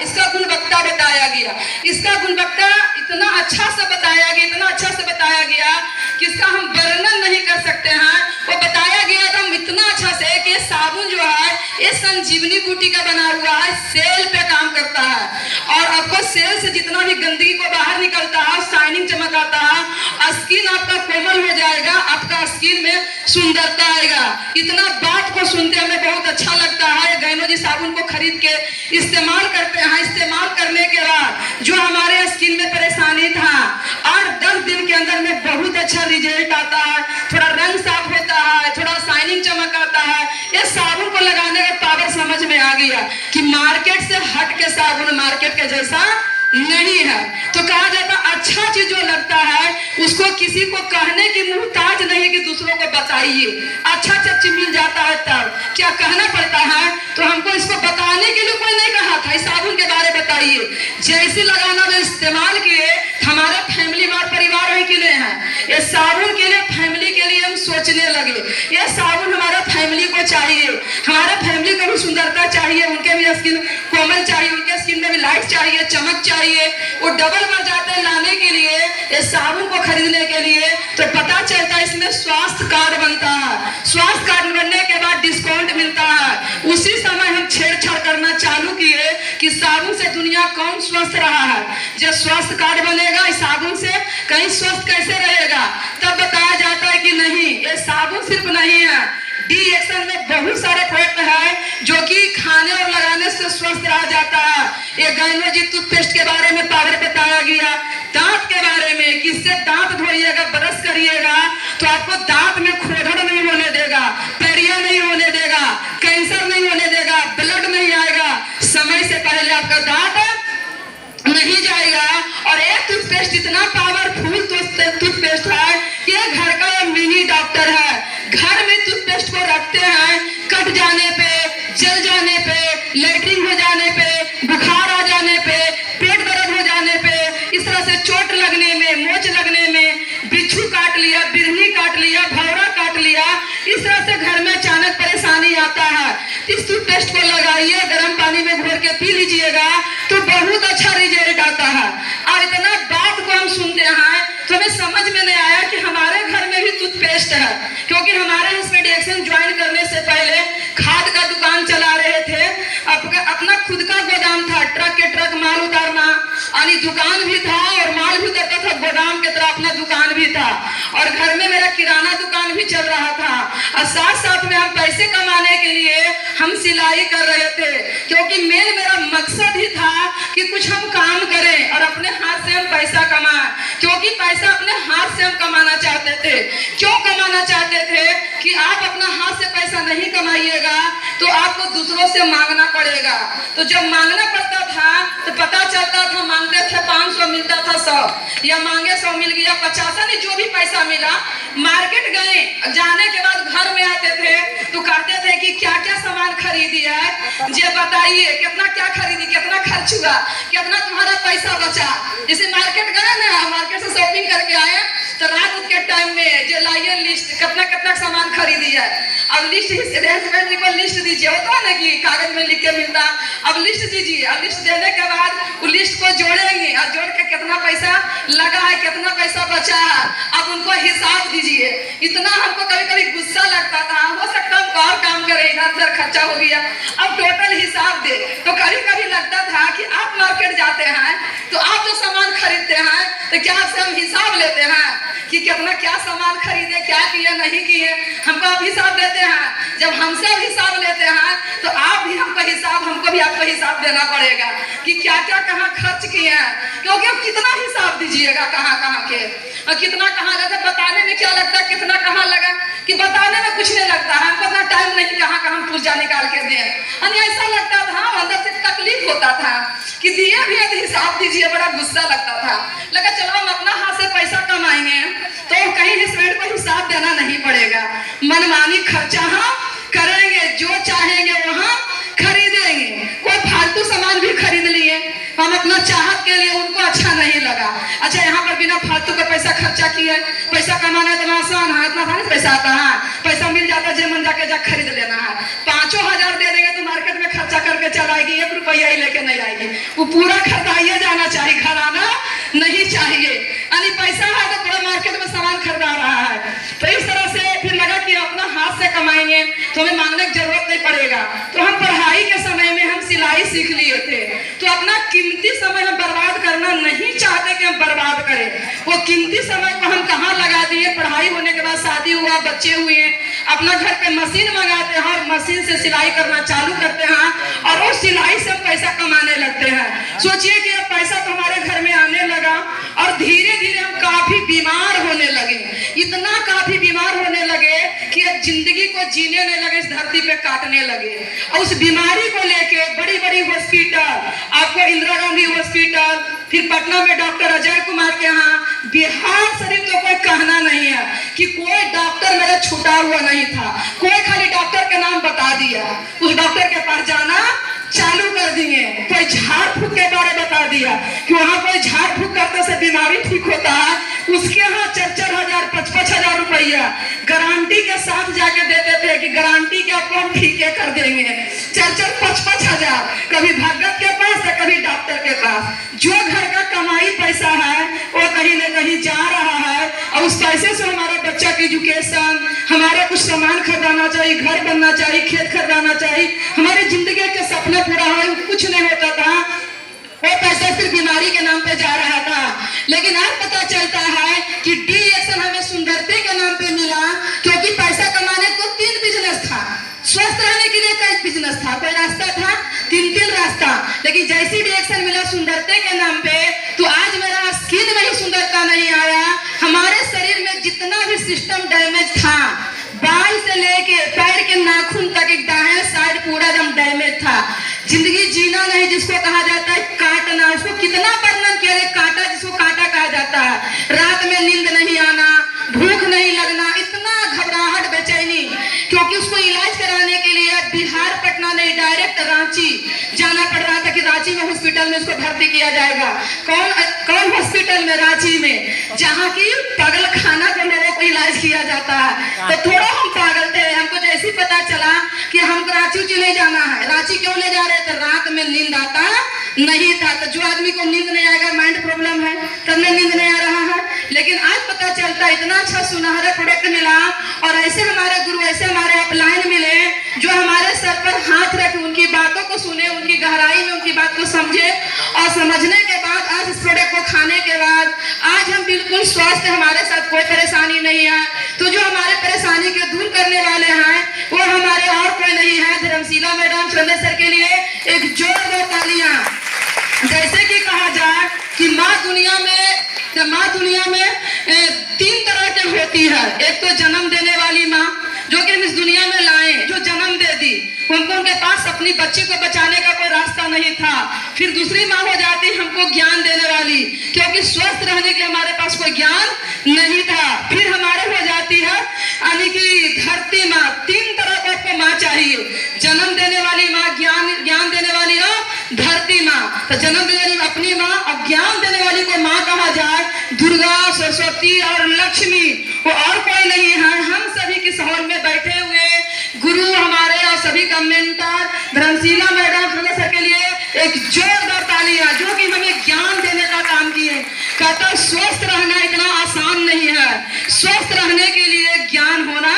इसका गुणवत्ता बताया गया, इसका गुणवत्ता इतना अच्छा से बताया गया, इतना अच्छा से बताया गया कि इसका हम वर्णन नहीं कर सकते हैं। वो बताया गया एकदम इतना अच्छा से कि ये साबुन जो है ये संजीवनी बूटी का बना हुआ है, सेल पे काम करता है और आपको सेल से जितना भी गंदगी को बाहर निकलता है, शाइनिंग चमक आता है, स्किन आपका कोमल हो जाएगा, आपका स्किन में सुंदरता आएगा। इतना बात को सुनते हमें बहुत अच्छा लगता है। गैनो जी साबुन को खरीद के इस्तेमाल करते हैं। इस्तेमाल करने के बाद जो हमारे स्किन में परेशानी था 8-10 दिन के अंदर में बहुत अच्छा रिजल्ट आता है, थोड़ा रंग साफ होता है, थोड़ा शाइनिंग चमक आता है। ये साबुन को लगाने का पावर समझ में आ गया कि मार्केट से हट के साबुन मार्केट के जैसा नहीं है। तो कहा जाता अच्छा चीज जो लगता है उसको किसी को कहने की मुहताज नहीं कि दूसरों को बताइए। अच्छा चीज मिल जाता है तब क्या कहना पड़ता है। तो हमको इसको बताने के लिए कोई नहीं कहा था, इस साबुन के बारे बताइए। जैसे लगाना में इस्तेमाल किए हमारे फैमिली वार परिवार ही के लिए है। ये साबुन के लिए फैमिली के लिए हम सोचने लगे ये साबुन हमारा फैमिली को चाहिए, हमारे फैमिली को भी सुंदरता चाहिए, उनके भी स्किन कोमल चाहिए, उनके स्किन में भी लाइट चाहिए, चमक चाहिए। वो डबल बढ़ जाते हैं लाने के लिए ये साबुन को खरीदने के लिए। तो पता चलता है इसमें स्वास्थ्य कार्ड बनता है, स्वास्थ्य कार्ड बनने के बाद डिस्काउंट मिलता है। उसी समय हम छेड़छाड़ करना चालू किए कि साबुन से दुनिया कौन स्वस्थ रहा है। जब स्वास्थ्य कार्ड बनेगा इस साबुन से कहीं स्वस्थ कैसे रहेगा, तब बताया जाता है कि नहीं ये साबुन सिर्फ नहीं है, डी एक्शन में बहुत सारे प्रोडक्ट है जो कि खाने और लगाने से स्वस्थ रहा जाता है। ये गैनो जी टूथपेस्ट के बारे में पावर बताया गया, दांत के बारे में कि इससे दांत धोइएगा, ब्रश करिएगा तो आपको दांत में खोदड़ नहीं होने देगा, पैरिया नहीं होने देगा, कैंसर नहीं होने देगा, ब्लड नहीं आएगा, समय से पहले आपका दांत नहीं जाएगा। और ये टूथपेस्ट इतना पावरफुल टूथपेस्ट है कि घर का ये मिनी डॉक्टर है। घर में टूथपेस्ट को रखते हैं, कट जाने पे, जल जाने पे, लेटरिन हो जाने पे, बुखार आ जाने पे, पेट दर्द हो जाने पे, इस तरह से चोट लगने में, मोच लगने में, बिच्छू काट लिया, बिरहनी काट लिया, भौरा काट लिया, इस तरह से घर में अचानक परेशानी आता है। इस टूथपेस्ट को लगाइए, गर्म पानी में घोर के पी लीजिएगा तो बहुत अच्छा रिजल्ट आता है। और इतना बात को हम सुनते हैं तो हमें समझ में नहीं आया कि हमारे घर में भी टूथपेस्ट है, क्योंकि हमारे हस्बैंड एक्शन ज्वाइन करने से पहले खाद का दुकान चला रहे थे। अपना खुद का गोदाम था, ट्रक के ट्रक माल उतारना, यानी दुकान भी था और माल भी देता था, गोदाम की तरह अपना दुकान भी था और घर में मेरा किराना दुकान भी चल रहा था। और साथ साथ में हम पैसे कमाने के लिए हम सिलाई कर रहे थे, क्योंकि मेन मेरा मकसद ही था कि कुछ हम काम करें और अपने हाथ से हम पैसा कमाएं, क्योंकि पैसा अपने हाथ से हम कमाना चाहते थे। क्यों कमाना चाहते थे कि आप अपना हाथ से पैसा नहीं कमाइएगा तो आपको दूसरों से मांगना पड़ेगा। तो जब मांगना पड़ता था तो पता चलता था मांगते थे 500 मिलता था 100, या मांगे 100 मिल गया 50, नहीं जो भी पैसा मिला। मार्केट गए, जाने के बाद घर में आते थे तो कहते थे कि क्या क्या सामान खरीदी है, जे बताइए कितना क्या खरीदी, कितना खर्च हुआ, कितना तुम्हारा पैसा बचा। जैसे मार्केट गए ना, मार्केट से शॉपिंग करके आए तो रात के टाइम में जो लाइए लिस्ट कितना कितना सामान खरीदी है। अब लिस्ट को लिस्ट दीजिए, होता है ना कि कागज में लिख के मिलता, अब लिस्ट दीजिए। अब लिस्ट देने के बाद वो लिस्ट को जोड़ेंगे और जोड़ के कितना पैसा लगा है, कितना पैसा बचा है, अब उनको हिसाब दीजिए। इतना हमको कभी कभी गुस्सा लगता था, हो सकता है और काम करे, इधर उधर खर्चा हो गया, अब टोटल हिसाब दे। तो कभी कभी लगता था कि आप मार्केट जाते हैं तो आप जो सामान खरीदते हैं तो क्या आपसे हम हिसाब लेते हैं कि कितना क्या सामान खरीदे, क्या किए नहीं किए, हमको आप हिसाब देते हैं। जब हमसे आप हिसाब लेते हैं तो आप भी हमको आपको हिसाब देना पड़ेगा कि क्या क्या कहाँ खर्च किए हैं, क्योंकि अब कितना हिसाब दीजिएगा कहाँ कहाँ के और कितना कहाँ लगा। बताने में क्या लगता है कितना कहाँ लगा, कि बताने में कुछ नहीं लगता है, हमको इतना टाइम नहीं कहाँ कहाँ पूजा निकाल के दें। ऐसा लगता था, अंदर से तकलीफ होता था कि दिए भी यदि हिसाब दीजिए, बड़ा गुस्सा लगता था। लगा चलो हम अपना हाथ से पैसा कमाएंगे तो कहीं हस्बैंड को हिसाब देना नहीं पड़ेगा, मनमानी खर्चा हम करेंगे, जो चाहेंगे वहाँ खरीदेंगे। कोई फालतू सामान भी खरीद लिए हम अपना चाहत के लिए, उनको अच्छा नहीं लगा। अच्छा यहाँ पर बिना फालतू का पैसा खर्चा किए, पैसा कमाना इतना आसान है, इतना आसान पैसा आता है, पैसा मिल जाता है, जे मन जाके जा खरीद लेना है। 5,000 दे देंगे तो मार्केट में खर्चा करके चलाएगी, 1 रुपया ही लेके नहीं आएगी, वो पूरा खरीदाइए जाना चाहिए, घर आना नहीं चाहिए। यानी पैसा है तो पूरा मार्केट में सामान खरीदा रहा है। तो इस तरह से फिर लगा कि अपना हाथ से कमाएंगे तो हमें मांगने की जरूरत नहीं पड़ेगा। तो हम पढ़ाई के समय में हम सिलाई सीख लिए थे, तो अपना कीमती समय हम बर्बाद करना नहीं चाहते कि हम बर्बाद करें। वो कीमती समय को हम कहाँ लगा दिए, पढ़ाई होने के बाद शादी हुआ, बच्चे हुए, अपना घर पे मशीन मंगाते हैं और मशीन से सिलाई करना चालू करते हैं और उस सिलाई से हम पैसा कमाने लगते हैं। सोचिए कि अब पैसा तो हमारे घर में आने लगा और धीरे धीरे हम काफी बीमार होने लगे, इतना काफी बीमार होने लगे कि अब जिंदगी को जीने नहीं लगे, इस धरती पे काटने लगे। और उस बीमारी को लेके बड़ी बड़ी हॉस्पिटल, आपको इंदिरा गांधी हॉस्पिटल, फिर पटना में डॉक्टर अजय कुमार के यहाँ, बिहार शरीफ तो कोई कहना नहीं है कि कोई डॉक्टर मेरा छूटा हुआ नहीं था। कोई खाली डॉक्टर का नाम बता दिया, उस डॉक्टर के पास जाना चालू कर दिए। कोई झाड़ फूक के बारे बता दिया कि वहाँ कोई झाड़ फूक करने से बीमारी ठीक होता है, उसके यहाँ 4-4 हजार 5-5 हजार रुपया गारंटी के साथ जाके देते थे कि गारंटी के आपको हम ठीक कर देंगे। 4-4 5-5 हजार कभी भगत के पास है, कभी डॉक्टर के पास। जो घर का कमाई पैसा है वो कहीं न कहीं जा रहा है और उस पैसे से हमारे बच्चा की एजुकेशन, हमारा कुछ सामान खरीदाना चाहिए, घर बनना चाहिए, खेत खरीदाना चाहिए, हमारी जिंदगी के सपने पूरा हो, कुछ नहीं होता था। वो पैसा सिर्फ बीमारी के नाम पे जा रहा था। लेकिन आज पता चलता है कि डी-एक्शन हमें सुंदरते के नाम पे मिला, क्योंकि पैसा कमाने को 3 बिजनेस था, स्वस्थ रहने के लिए कई बिजनेस था, कोई रास्ता था, 3 रास्ता। लेकिन जैसी डी-एक्शन मिला सुंदरते के नाम पे, तो आज मेरा स्किन में ही सुंदरता नहीं आया, हमारे शरीर में जितना भी सिस्टम डैमेज था, बाल से लेके पैर के नाखून तक एक दाहिने साइड पूरा एकदम डैमेज था। जिंदगी जीना नहीं जिसको कहा जाता है काटना, उसको कितना वर्णन किया, काटा जिसको काटा कहा जाता है। रात में नींद नहीं आना, भूख नहीं लगना, इतना घबराहट बेचैनी, क्योंकि उसको इलाज कराने के लिए बिहार पटना नहीं डायरेक्ट रांची जाना पड़ रहा था कि रांची में हॉस्पिटल में उसको भर्ती किया जाएगा। कौन हॉस्पिटल में? रांची में, जहाँ की पागल खाना के लोगों को इलाज किया जाता है। तो थोड़ा हम पागल थे, हमको जैसे पता चला कि हमको रांची नहीं जाना है। रांची क्यों ले जा रहे थे? रात में नींद आता नहीं था। तो जो आदमी को नींद नहीं आएगा, माइंड प्रॉब्लम है, तब में नींद नहीं आ रहा है। लेकिन आज पता चलता इतना अच्छा सुनहरा प्रोडक्ट मिला और ऐसे हमारे गुरु, ऐसे हमारे अपलाइन मिले जो हमारे सर पर हाथ रखे, उनकी बातों को सुने, उनकी गहराई में उनकी बात को समझे और समझने के बाद आज इस प्रोडक्ट को खाने के बाद आज हम बिल्कुल स्वस्थ, हमारे साथ कोई परेशानी नहीं है। तो जो हमारे परेशानी के दूर करने वाले हैं वो हमारे और कोई नहीं है, धर्मशीला मैडम चंदेसर के लिए एक जोरदार तालियां। जैसे कि कहा जाए कि माँ दुनिया में 3 तरह की होती है। एक तो जन्म देने वाली माँ, जो कि हम इस दुनिया में लाए, जो जन्म दे दी, उनके पास अपनी बच्ची को बचाने का कोई रास्ता नहीं था। फिर दूसरी माँ हो जाती हमको ज्ञान देने वाली, क्योंकि स्वस्थ रहने के हमारे पास कोई ज्ञान नहीं था। फिर हमारे हो जाती है यानी कि धरती माँ। 3 तरह की आपको माँ चाहिए, जन्म देने वाली माँ, ज्ञान देने वाली और धरती माँ। तो जन्म देने वाली अपनी माँ और ज्ञान देने वाली को माँ कहा जाए दुर्गा, सरस्वती और लक्ष्मी, वो और कोई नहीं है। हम सभी किस हॉल में बैठे हुए गुरु हमारे और सभी का मेंटर धर्मशीला मैडम सर के लिए एक जोरदार तालियां, जो कि हमें ज्ञान देने का काम किए। कहता स्वस्थ रहना इतना आसान नहीं है, स्वस्थ रहने के लिए ज्ञान होना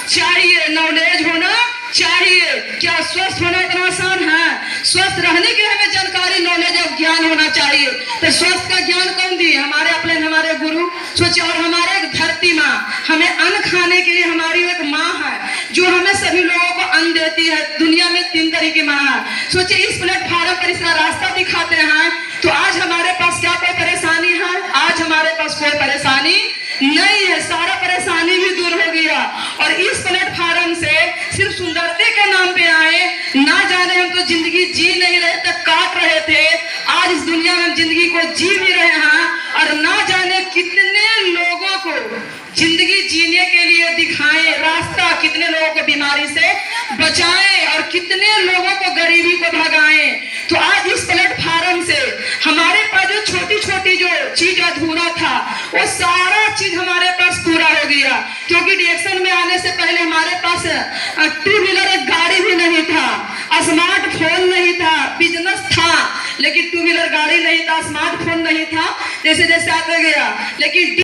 चाहिए, नॉलेज होना चाहिए। क्या स्वस्थ होना इतना आसान है? स्वस्थ रहने के लिए हमें जानकारी, नॉलेज और ज्ञान होना चाहिए। तो स्वस्थ का ज्ञान कौन दिए? हमारे अपने हमारे गुरु। सोचिए, और हमारे एक धरती माँ, हमें अन्न खाने के लिए हमारी एक माँ है जो हमें सभी लोगों को अन्न देती है। दुनिया में 3 तरह की माँ है। सोचिए, इस प्लेटफॉर्म पर इसका रास्ता दिखाते हैं, तो आज हमारे पास क्या कोई परेशानी है? आज हमारे पास कोई परेशानी नहीं है, सारा परेशानी भी दूर हो गया। और इस प्लेटफॉर्म से सिर्फ सुंदरते के नाम पे आए, ना जाने हम तो जिंदगी जी नहीं रहे थे, काट रहे थे। आज इस दुनिया में हम जिंदगी को जी भी रहे हैं और ना जाने कितने लोगों को जिंदगी जीने के लिए दिखाएं रास्ता, कितने लोगों को बीमारी से बचाएं और कितने लोगों को गरीबी को भगाएं। तो आज इस प्लेटफॉर्म से हमारे पास जो छोटी छोटी जो चीज अधूरा था, वो सारा चीज हमारे पास पूरा हो गया। क्योंकि डी-एक्शन में आने से पहले हमारे पास 2 व्हीलर एक गाड़ी भी नहीं था, स्मार्टफोन नहीं था, व्हीलर गाड़ी नहीं था, स्मार्टफोन नहीं था, जैसे जैसे आते गया, लेकिन